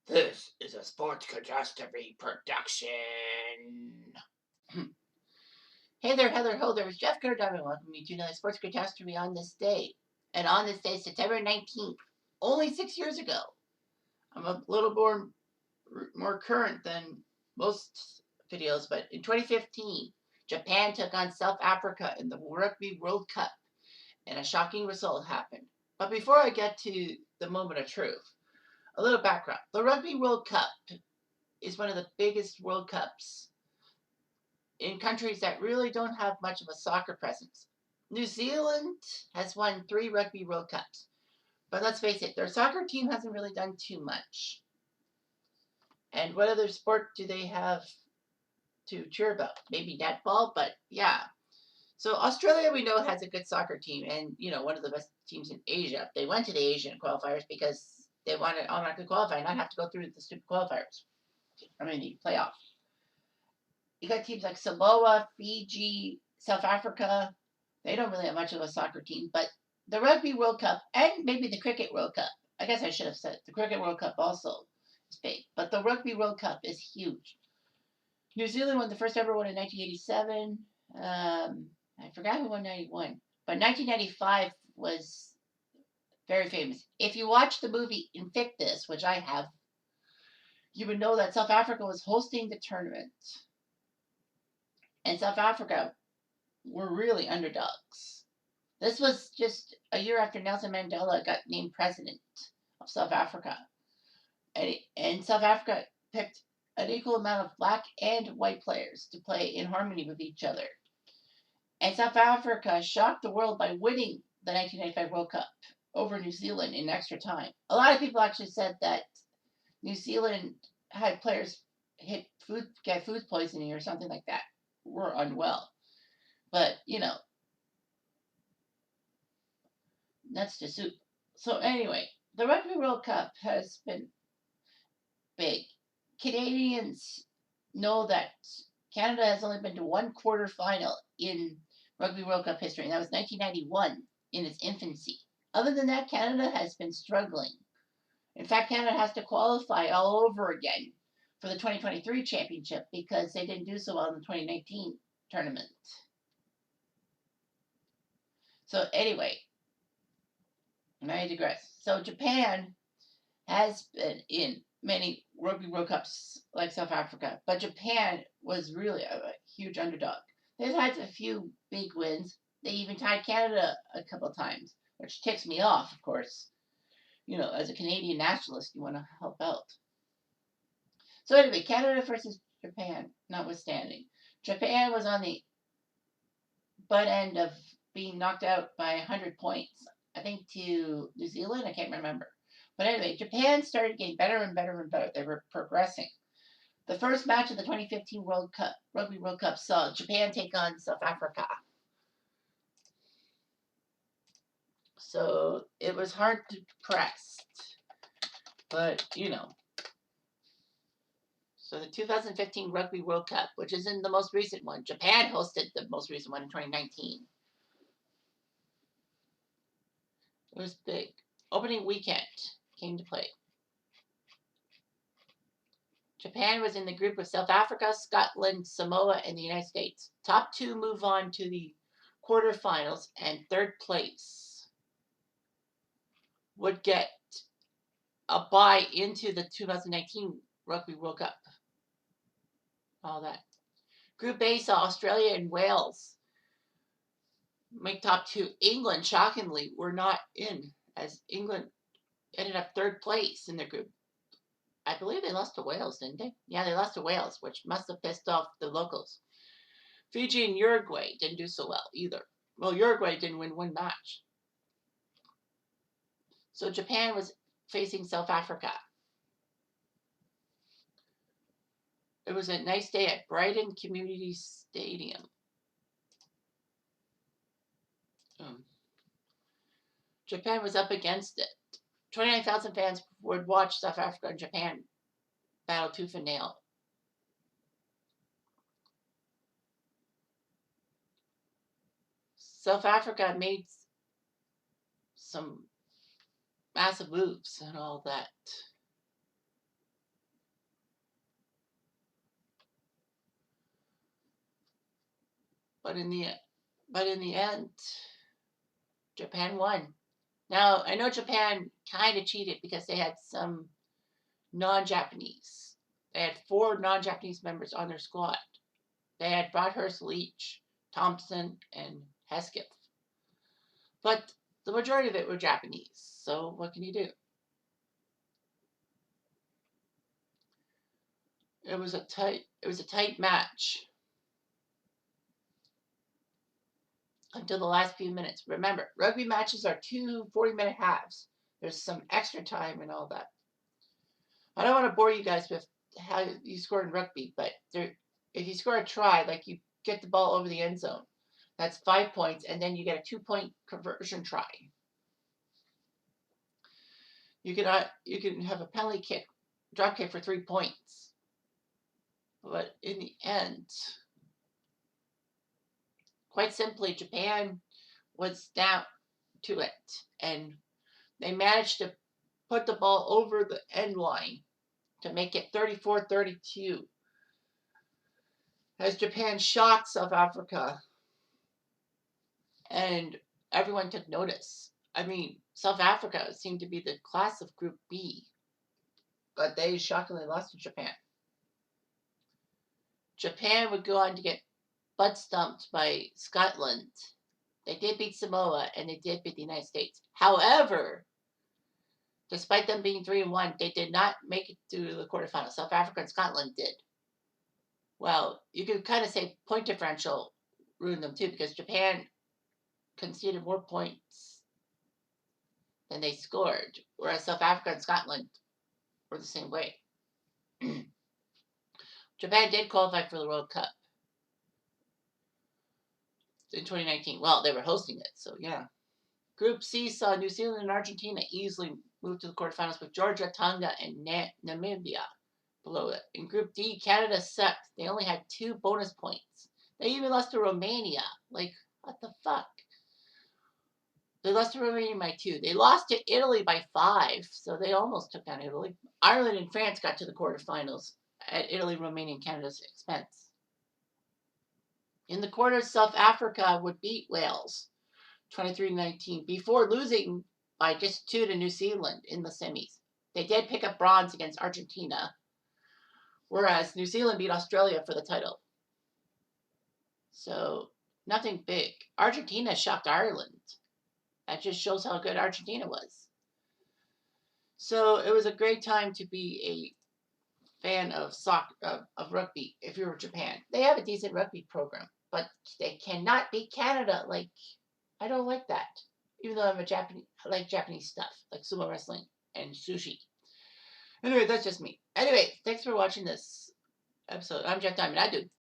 This is a sports catastrophe production. Hey there, Heather Ho, there is Jeff Kerdov, welcome you to another sports catastrophe on this day. And on this day, September 19th, only 6 years ago. I'm a little more current than most videos, but in 2015, Japan took on South Africa in the Rugby World Cup, and a shocking result happened. But before I get to the moment of truth, a little background. The Rugby World Cup is one of the biggest World Cups in countries that really don't have much of a soccer presence. New Zealand has won 3 Rugby World Cups, but let's face it, their soccer team hasn't really done too much. And what other sport do they have to cheer about? Maybe netball, but yeah. So Australia, we know, has a good soccer team, and one of the best teams in Asia. They went to the Asian qualifiers because they wanted to automatically qualify and not have to go through the stupid qualifiers. The playoff. You got teams like Samoa, Fiji, South Africa. They don't really have much of a soccer team, but the Rugby World Cup and maybe the Cricket World Cup. I guess I should have said the Cricket World Cup also is big, but the Rugby World Cup is huge. New Zealand won the first ever one in 1987. I forgot who won 91, but 1995 was very famous. If you watch the movie Invictus, which I have, you would know that South Africa was hosting the tournament. And South Africa were really underdogs. This was just a year after Nelson Mandela got named president of South Africa. And South Africa picked an equal amount of black and white players to play in harmony with each other. And South Africa shocked the world by winning the 1995 World Cup over New Zealand in extra time. A lot of people actually said that New Zealand had players get food poisoning or something like that, were unwell. But, that's the soup. So anyway, the Rugby World Cup has been big. Canadians know that Canada has only been to one quarterfinal in Rugby World Cup history, and that was 1991 in its infancy. Other than that, Canada has been struggling. In fact, Canada has to qualify all over again for the 2023 championship because they didn't do so well in the 2019 tournament. So anyway, I digress. So Japan has been in many Rugby World Cups like South Africa, but Japan was really a huge underdog. They've had a few big wins. They even tied Canada a couple of times, which ticks me off, of course. As a Canadian nationalist, you want to help out. So anyway, Canada versus Japan, notwithstanding. Japan was on the butt end of being knocked out by 100 points, I think, to New Zealand. I can't remember. But anyway, Japan started getting better and better and better. They were progressing. The first match of the 2015 Rugby World Cup saw Japan take on South Africa. So it was hard to press. But, So the 2015 Rugby World Cup, which is in the most recent one, Japan hosted the most recent one in 2019. It was big. Opening weekend came to play. Japan was in the group of South Africa, Scotland, Samoa, and the United States. Top 2 move on to the quarterfinals, and third place would get a bye into the 2019 Rugby World Cup. All that. Group A saw Australia and Wales make top 2. England, shockingly, were not in, as England ended up third place in their group. I believe they lost to Wales, didn't they? Yeah, they lost to Wales, which must have pissed off the locals. Fiji and Uruguay didn't do so well either. Well, Uruguay didn't win one match. So Japan was facing South Africa. It was a nice day at Brighton Community Stadium. Japan was up against it. 29,000 fans would watch South Africa and Japan battle tooth and nail. South Africa made some massive moves and all that. But in the end, Japan won. Now I know Japan kind of cheated because they had some non-Japanese. They had 4 non-Japanese members on their squad. They had Broadhurst, Leach, Thompson, and Hesketh. But the majority of it were Japanese. So what can you do? It was a tight match until the last few minutes. Remember, rugby matches are 2 40-minute halves. There's some extra time and all that. I don't want to bore you guys with how you score in rugby, but if you score a try, like you get the ball over the end zone, that's 5 points, and then you get a 2-point conversion try. You can have a penalty kick, drop kick for 3 points. But in the end, quite simply, Japan was down to it, and they managed to put the ball over the end line to make it 34-32 as Japan shocked South Africa, and everyone took notice. I mean, South Africa seemed to be the class of Group B, but they shockingly lost to Japan. Japan would go on to get butt stumped by Scotland. They did beat Samoa, and they did beat the United States. However, despite them being 3-1, they did not make it to the quarterfinals. South Africa and Scotland did. Well, you could kind of say point differential ruined them too, because Japan conceded more points than they scored, whereas South Africa and Scotland were the same way. Japan did qualify for the World Cup in 2019. Well, they were hosting it, so yeah. Group C saw New Zealand and Argentina easily move to the quarterfinals, with Georgia, Tonga, and Namibia below it. In Group D, Canada sucked. They only had 2 bonus points. They even lost to Romania. Like, what the fuck? They lost to Romania by 2. They lost to Italy by 5, so they almost took down Italy. Ireland and France got to the quarterfinals at Italy, Romania, and Canada's expense. In the quarters, South Africa would beat Wales 23-19 before losing by just 2 to New Zealand in the semis. They did pick up bronze against Argentina, whereas New Zealand beat Australia for the title. So, nothing big. Argentina shocked Ireland. That just shows how good Argentina was. So, it was a great time to be a fan of of rugby if you're Japan. They have a decent rugby program, but they cannot beat Canada. Like, I don't like that. Even though I'm a Japanese, I like Japanese stuff, like sumo wrestling and sushi. Anyway, that's just me. Anyway, thanks for watching this episode. I'm Jeff Diamond. I do